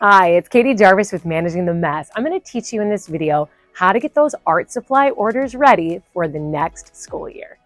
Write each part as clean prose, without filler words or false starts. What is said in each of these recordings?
Hi, it's Katie Jarvis with Managing the Mess. I'm going to teach you in this video how to get those art supply orders ready for the next school year.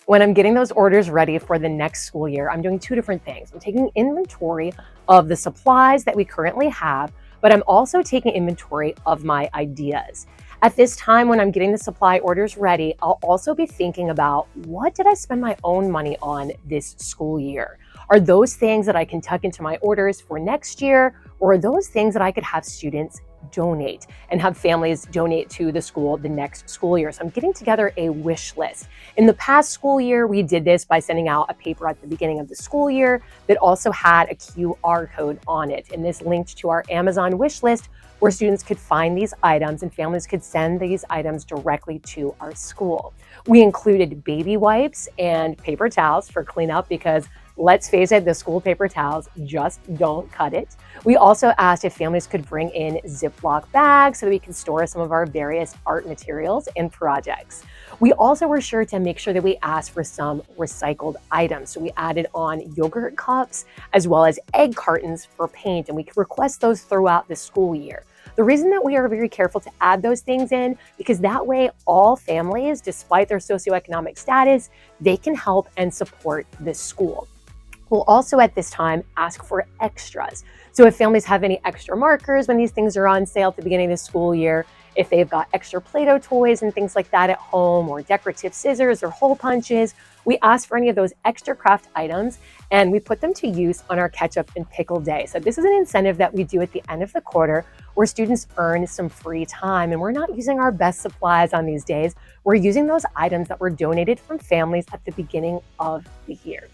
When I'm getting those orders ready for the next school year, I'm doing two different things. I'm taking inventory of the supplies that we currently have, but I'm also taking inventory of my ideas. At this time, when I'm getting the supply orders ready, I'll also be thinking about what did I spend my own money on this school year? Are those things that I can tuck into my orders for next year, or are those things that I could have students donate and have families donate to the school the next school year? So I'm getting together a wish list. In the past school year, we did this by sending out a paper at the beginning of the school year that also had a QR code on it. And this linked to our Amazon wish list where students could find these items and families could send these items directly to our school. We included baby wipes and paper towels for cleanup because let's face it, the school paper towels just don't cut it. We also asked if families could bring in Ziploc bags so that we can store some of our various art materials and projects. We also were sure to make sure that we asked for some recycled items. So we added on yogurt cups as well as egg cartons for paint, and we could request those throughout the school year. The reason that we are very careful to add those things in, because that way all families, despite their socioeconomic status, they can help and support this school. We'll also at this time ask for extras. So if families have any extra markers when these things are on sale at the beginning of the school year, if they've got extra Play-Doh toys and things like that at home, or decorative scissors or hole punches, we ask for any of those extra craft items and we put them to use on our ketchup and pickle day. So this is an incentive that we do at the end of the quarter where students earn some free time, and we're not using our best supplies on these days. We're using those items that were donated from families at the beginning of the year.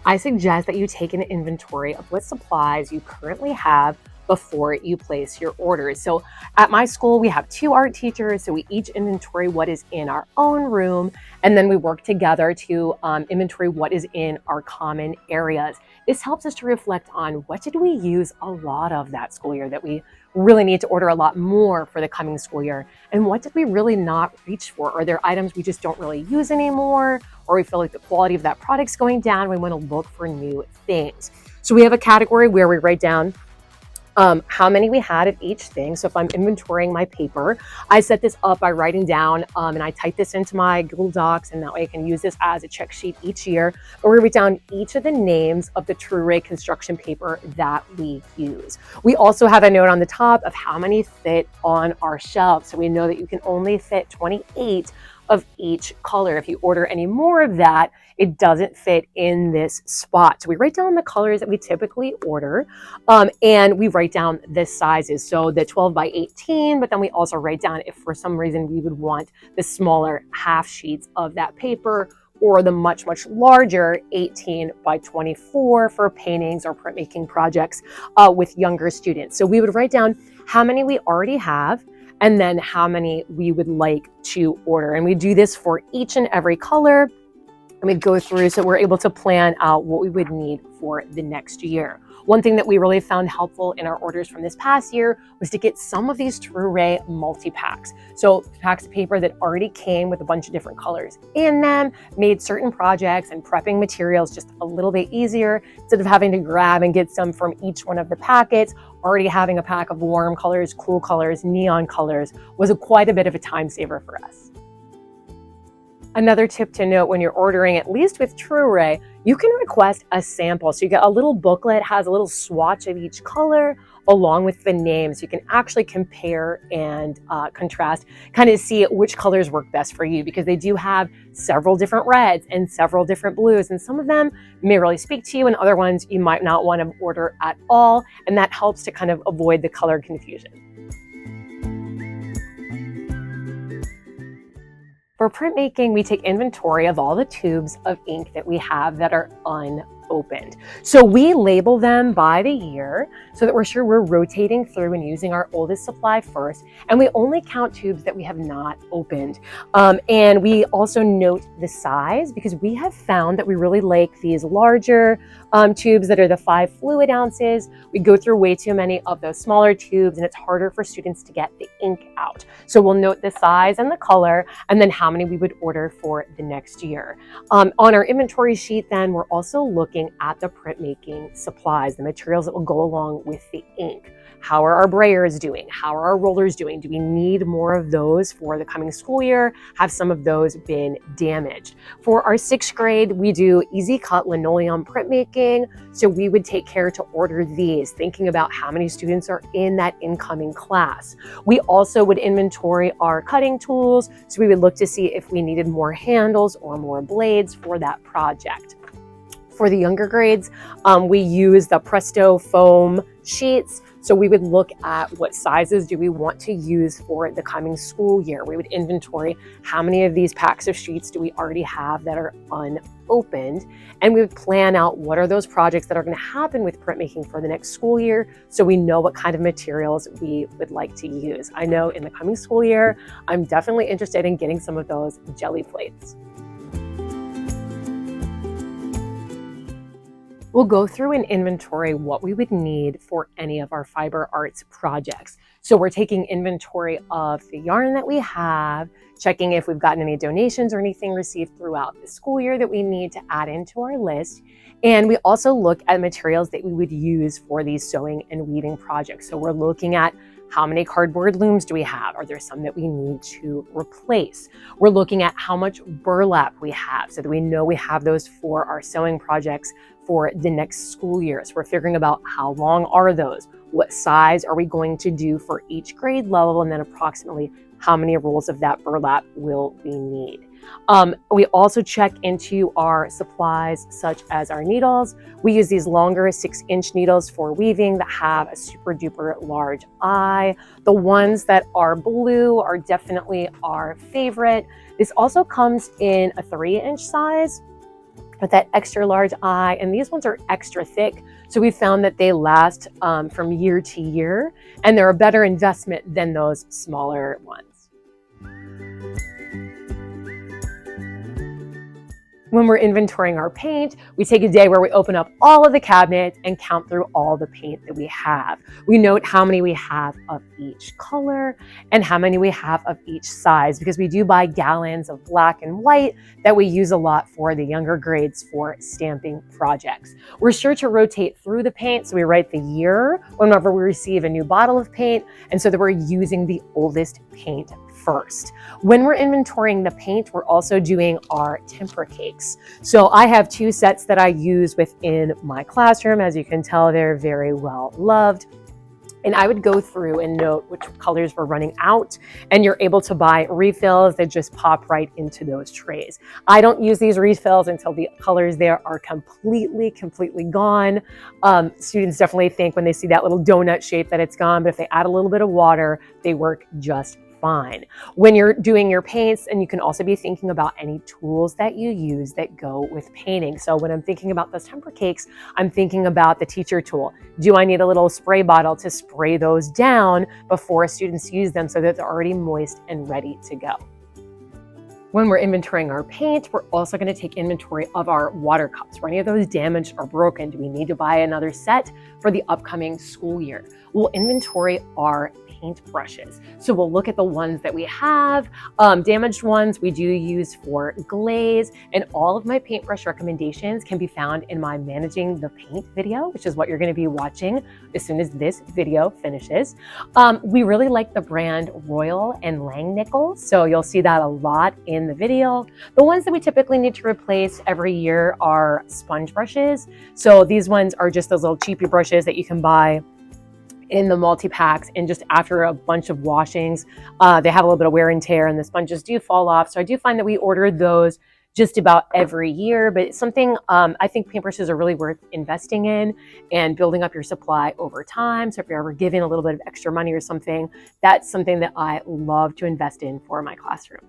I suggest that you take an inventory of what supplies you currently have before you place your orders. So at my school, we have 2 art teachers, so we each inventory what is in our own room, and then we work together to inventory what is in our common areas. This helps us to reflect on what did we use a lot of that school year that we really need to order a lot more for the coming school year, and what did we really not reach for? Are there items we just don't really use anymore, or we feel like the quality of that product's going down, we want to look for new things? So we have a category where we write down how many we had of each thing. So if I'm inventorying my paper, I set this up by writing down and I type this into my Google Docs, and that way I can use this as a check sheet each year. But we write down each of the names of the True construction paper that we use. We also have a note on the top of how many fit on our shelves. So we know that you can only fit 28 of each color. If you order any more of that, it doesn't fit in this spot. So we write down the colors that we typically order, and we write down the sizes. So the 12 by 18, but then we also write down if for some reason we would want the smaller half sheets of that paper, or the much, much larger 18 by 24 for paintings or printmaking projects with younger students. So we would write down how many we already have, and then how many we would like to order. And we do this for each and every color. And we go through so we're able to plan out what we would need for the next year. One thing that we really found helpful in our orders from this past year was to get some of these True multi-packs. So packs of paper that already came with a bunch of different colors in them, made certain projects and prepping materials just a little bit easier. Instead of having to grab and get some from each one of the packets, already having a pack of warm colors, cool colors, neon colors was quite a bit of a time saver for us. Another tip to note when you're ordering, at least with True, you can request a sample. So you get a little booklet, has a little swatch of each color along with the names. You can actually compare and contrast, kind of see which colors work best for you, because they do have several different reds and several different blues, and some of them may really speak to you and other ones you might not want to order at all, and that helps to kind of avoid the color confusion. For printmaking, we take inventory of all the tubes of ink that we have that are unopened. opened. So we label them by the year so that we're sure we're rotating through and using our oldest supply first. And we only count tubes that we have not opened. And we also note the size because we have found that we really like these larger tubes that are the 5 fluid ounces. We go through way too many of those smaller tubes and it's harder for students to get the ink out. So we'll note the size and the color and then how many we would order for the next year. On our inventory sheet then, we're also looking at the printmaking supplies, the materials that will go along with the ink. How are our brayers doing? How are our rollers doing? Do we need more of those for the coming school year? Have some of those been damaged? For our 6th grade, we do easy cut linoleum printmaking. So we would take care to order these, thinking about how many students are in that incoming class. We also would inventory our cutting tools. So we would look to see if we needed more handles or more blades for that project. For the younger grades, we use the Presto foam sheets. So we would look at what sizes do we want to use for the coming school year. We would inventory how many of these packs of sheets do we already have that are unopened. And we would plan out what are those projects that are going to happen with printmaking for the next school year so we know what kind of materials we would like to use. I know in the coming school year, I'm definitely interested in getting some of those jelly plates. We'll go through and inventory what we would need for any of our fiber arts projects. So we're taking inventory of the yarn that we have, checking if we've gotten any donations or anything received throughout the school year that we need to add into our list. And we also look at materials that we would use for these sewing and weaving projects. So we're looking at how many cardboard looms do we have? Are there some that we need to replace? We're looking at how much burlap we have so that we know we have those for our sewing projects for the next school year. So we're figuring about how long are those? What size are we going to do for each grade level? And then approximately how many rolls of that burlap will we need? We also check into our supplies such as our needles. We use these longer 6-inch needles for weaving that have a super duper large eye. The ones that are blue are definitely our favorite. This also comes in a 3-inch size with that extra large eye, and these ones are extra thick. So we found that they last from year to year, and they're a better investment than those smaller ones. When we're inventorying our paint, we take a day where we open up all of the cabinets and count through all the paint that we have. We note how many we have of each color and how many we have of each size, because we do buy gallons of black and white that we use a lot for the younger grades for stamping projects. We're sure to rotate through the paint, so we write the year whenever we receive a new bottle of paint, and so that we're using the oldest paint first. When we're inventorying the paint, we're also doing our temper cakes. So I have 2 sets that I use within my classroom. As you can tell, they're very well loved. And I would go through and note which colors were running out, and you're able to buy refills that just pop right into those trays. I don't use these refills until the colors there are completely gone. Students definitely think when they see that little donut shape that it's gone, but if they add a little bit of water, they work just fine. When you're doing your paints, and you can also be thinking about any tools that you use that go with painting. So when I'm thinking about those temper cakes, I'm thinking about the teacher tool. Do I need a little spray bottle to spray those down before students use them so that they're already moist and ready to go? When we're inventorying our paint, we're also going to take inventory of our water cups. Were any of those damaged or broken? Do we need to buy another set for the upcoming school year? We'll inventory our paint brushes. So we'll look at the ones that we have. Damaged ones we do use for glaze, and all of my paintbrush recommendations can be found in my Managing the Paint video, which is what you're going to be watching as soon as this video finishes. We really like the brand Royal and Langnickel, so you'll see that a lot in the video. The ones that we typically need to replace every year are sponge brushes. So these ones are just those little cheapy brushes that you can buy in the multi-packs, and just after a bunch of washings, they have a little bit of wear and tear and the sponges do fall off. So I do find that we order those just about every year, but it's something I think paintbrushes are really worth investing in and building up your supply over time. So if you're ever giving a little bit of extra money or something, that's something that I love to invest in for my classroom.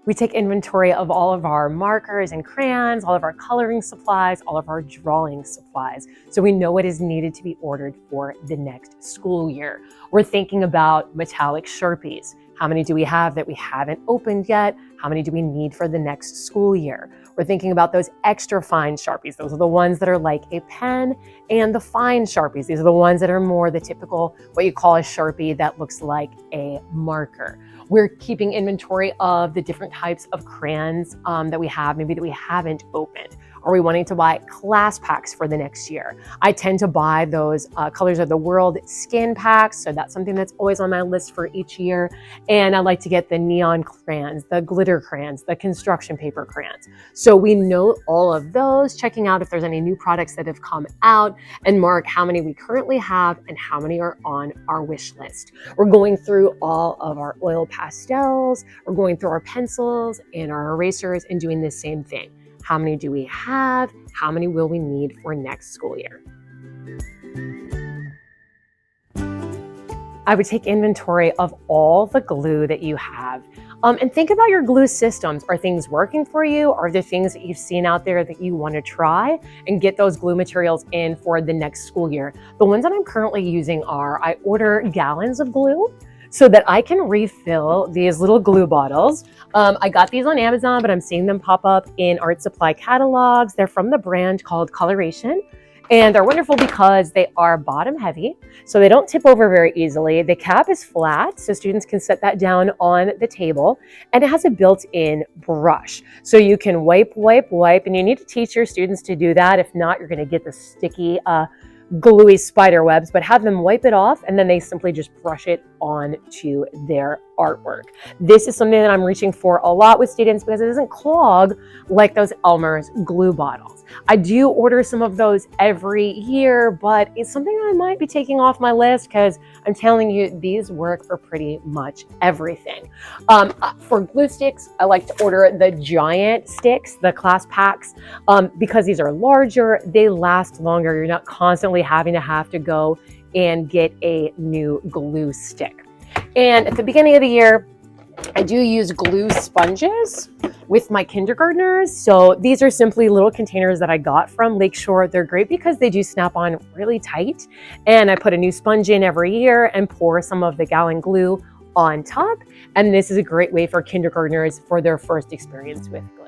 We take inventory of all of our markers and crayons, all of our coloring supplies, all of our drawing supplies, so we know what is needed to be ordered for the next school year. We're thinking about metallic Sharpies. How many do we have that we haven't opened yet? How many do we need for the next school year? We're thinking about those extra fine Sharpies. Those are the ones that are like a pen, and the fine Sharpies. These are the ones that are more the typical, what you call a Sharpie that looks like a marker. We're keeping inventory of the different types of crayons that we have, maybe that we haven't opened. Are we wanting to buy class packs for the next year? I tend to buy those Colors of the World skin packs, so that's something that's always on my list for each year. And I like to get the neon crayons, the glitter crayons, the construction paper crayons. So we note all of those, checking out if there's any new products that have come out, and mark how many we currently have and how many are on our wish list. We're going through all of our oil pastels, we're going through our pencils and our erasers and doing the same thing. How many do we have? How many will we need for next school year? I would take inventory of all the glue that you have. And think about your glue systems. Are things working for you? Are there things that you've seen out there that you want to try and get those glue materials in for the next school year? The ones that I'm currently using are, I order gallons of glue so that I can refill these little glue bottles. I got these on Amazon, but I'm seeing them pop up in art supply catalogs. They're from the brand called Coloration. And they're wonderful because they are bottom heavy, so they don't tip over very easily. The cap is flat, so students can set that down on the table, and it has a built-in brush. So you can wipe, and you need to teach your students to do that. If not, you're gonna get the sticky, gluey spider webs, but have them wipe it off, and then they simply just brush it onto their artwork. This is something that I'm reaching for a lot with students because it doesn't clog like those Elmer's glue bottles. I do order some of those every year, but it's something I might be taking off my list because I'm telling you, these work for pretty much everything. For glue sticks, I like to order the giant sticks, the class packs, because these are larger, they last longer. You're not constantly having to go and get a new glue stick. And at the beginning of the year, I do use glue sponges with my kindergartners. So these are simply little containers that I got from Lakeshore. They're great because they do snap on really tight. And I put a new sponge in every year and pour some of the gallon glue on top. And this is a great way for kindergartners for their first experience with glue.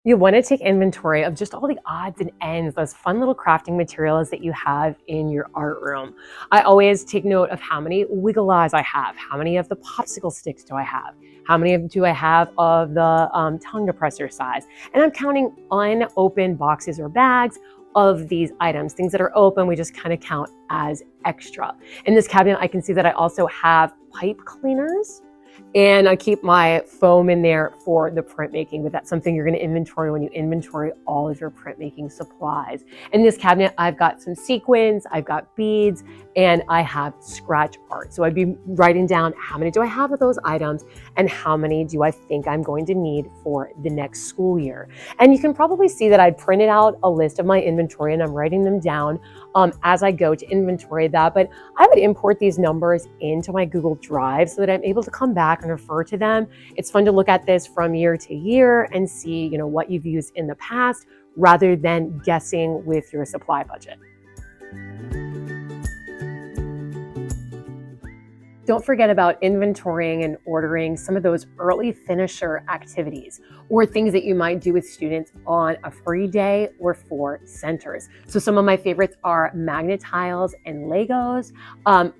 You want to take inventory of just all the odds and ends, those fun little crafting materials that you have in your art room. I always take note of how many wiggle eyes I have, how many of the popsicle sticks do I have, how many do I have of the tongue depressor size, and I'm counting unopened boxes or bags of these items. Things that are open, we just kind of count as extra. In this cabinet, I can see that I also have pipe cleaners, and I keep my foam in there for the printmaking, but that's something you're going to inventory when you inventory all of your printmaking supplies. In this cabinet, I've got some sequins, I've got beads, and I have scratch art. So I'd be writing down how many do I have of those items and how many do I think I'm going to need for the next school year. And you can probably see that I printed out a list of my inventory and I'm writing them down as I go to inventory that, but I would import these numbers into my Google Drive so that I'm able to come back and refer to them. It's fun to look at this from year to year and see, what you've used in the past rather than guessing with your supply budget. Don't forget about inventorying and ordering some of those early finisher activities or things that you might do with students on a free day or for centers. So some of my favorites are magnet tiles and Legos.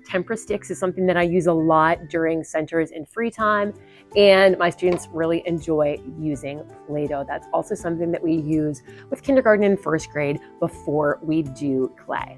Tempera sticks is something that I use a lot during centers in free time, and my students really enjoy using Play-Doh. That's also something that we use with kindergarten and first grade before we do clay.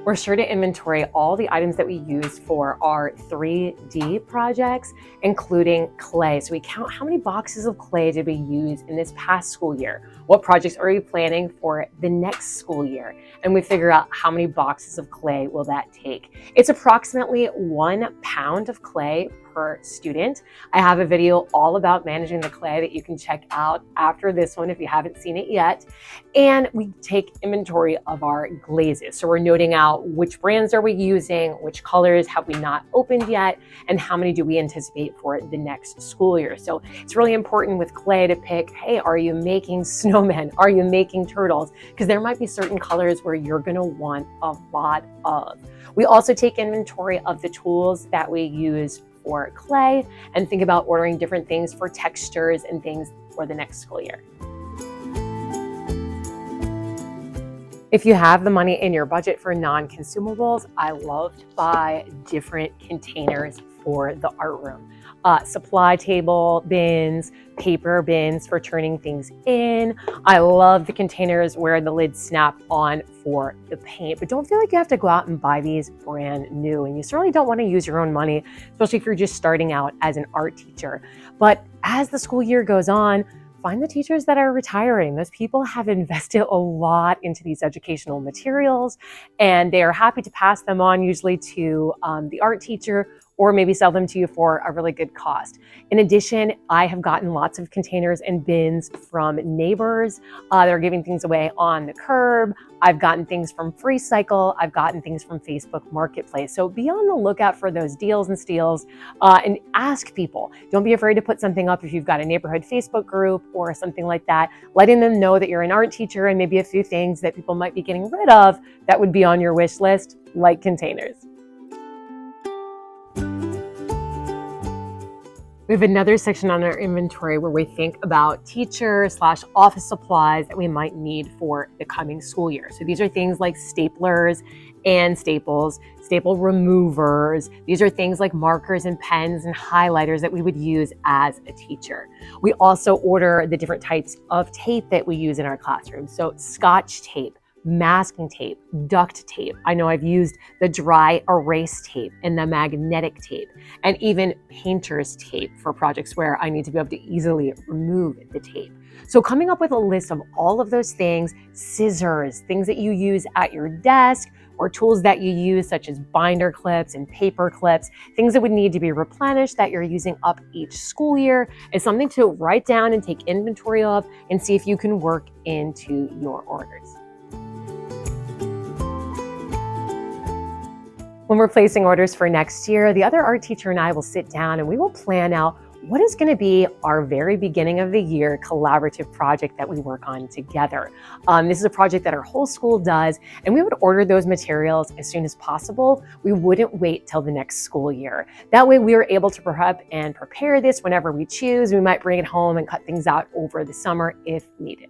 We're sure to inventory all the items that we use for our 3D projects, including clay. So we count how many boxes of clay did we use in this past school year? What projects are we planning for the next school year? And we figure out how many boxes of clay will that take. It's approximately 1 pound of clay per student. I have a video all about managing the clay that you can check out after this one if you haven't seen it yet. And we take inventory of our glazes. So we're noting out which brands are we using, which colors have we not opened yet, and how many do we anticipate for the next school year. So it's really important with clay to pick, hey, are you making snowmen? Are you making turtles? Because there might be certain colors where you're going to want a lot of. We also take inventory of the tools that we use for clay and think about ordering different things for textures and things for the next school year. If you have the money in your budget for non-consumables, I love to buy different containers for the art room. Supply table bins, paper bins for turning things in. I love the containers where the lids snap on for the paint, but don't feel like you have to go out and buy these brand new. And you certainly don't want to use your own money, especially if you're just starting out as an art teacher. But as the school year goes on, find the teachers that are retiring. Those people have invested a lot into these educational materials, and they are happy to pass them on usually to the art teacher, or maybe sell them to you for a really good cost. In addition, I have gotten lots of containers and bins from neighbors. They're giving things away on the curb. I've gotten things from Free Cycle. I've gotten things from Facebook Marketplace. So be on the lookout for those deals and steals, and ask people. Don't be afraid to put something up if you've got a neighborhood Facebook group or something like that, letting them know that you're an art teacher and maybe a few things that people might be getting rid of that would be on your wish list, like containers. We have another section on our inventory where we think about teacher/office supplies that we might need for the coming school year. So these are things like staplers and staples, staple removers. These are things like markers and pens and highlighters that we would use as a teacher. We also order the different types of tape that we use in our classroom. So Scotch tape, masking tape, duct tape. I know I've used the dry erase tape and the magnetic tape, and even painter's tape for projects where I need to be able to easily remove the tape. So coming up with a list of all of those things, scissors, things that you use at your desk, or tools that you use such as binder clips and paper clips, things that would need to be replenished that you're using up each school year, is something to write down and take inventory of and see if you can work into your orders. When we're placing orders for next year, the other art teacher and I will sit down and we will plan out what is going to be our very beginning of the year collaborative project that we work on together. This is a project that our whole school does, and we would order those materials as soon as possible. We wouldn't wait till the next school year. That way we are able to prep and prepare this whenever we choose. We might bring it home and cut things out over the summer if needed.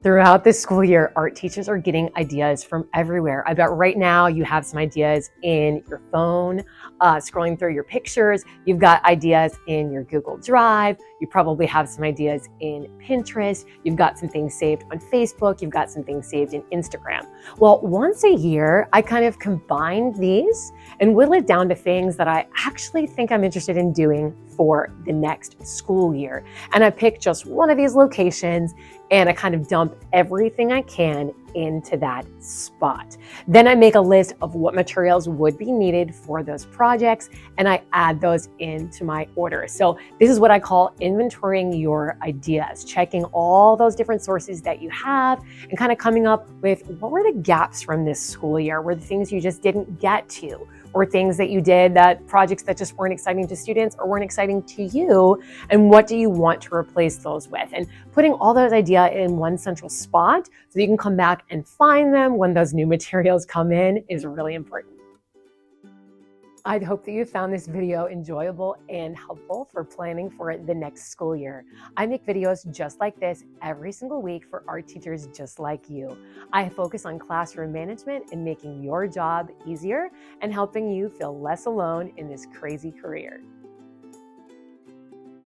Throughout this school year, art teachers are getting ideas from everywhere. I bet right now you have some ideas in your phone, scrolling through your pictures. You've got ideas in your Google Drive. You probably have some ideas in Pinterest. You've got some things saved on Facebook. You've got some things saved in Instagram. Well, once a year, I kind of combine these and whittle it down to things that I actually think I'm interested in doing for the next school year. And I pick just one of these locations and I kind of dump everything I can into that spot. Then I make a list of what materials would be needed for those projects and I add those into my order. So this is what I call inventorying your ideas, checking all those different sources that you have and kind of coming up with what were the gaps from this school year, were the things you just didn't get to, or things that you did, that projects that just weren't exciting to students or weren't exciting to you, and what do you want to replace those with? And putting all those ideas in one central spot so you can come back and find them when those new materials come in is really important. I hope that you found this video enjoyable and helpful for planning for the next school year. I make videos just like this every single week for art teachers just like you. I focus on classroom management and making your job easier and helping you feel less alone in this crazy career.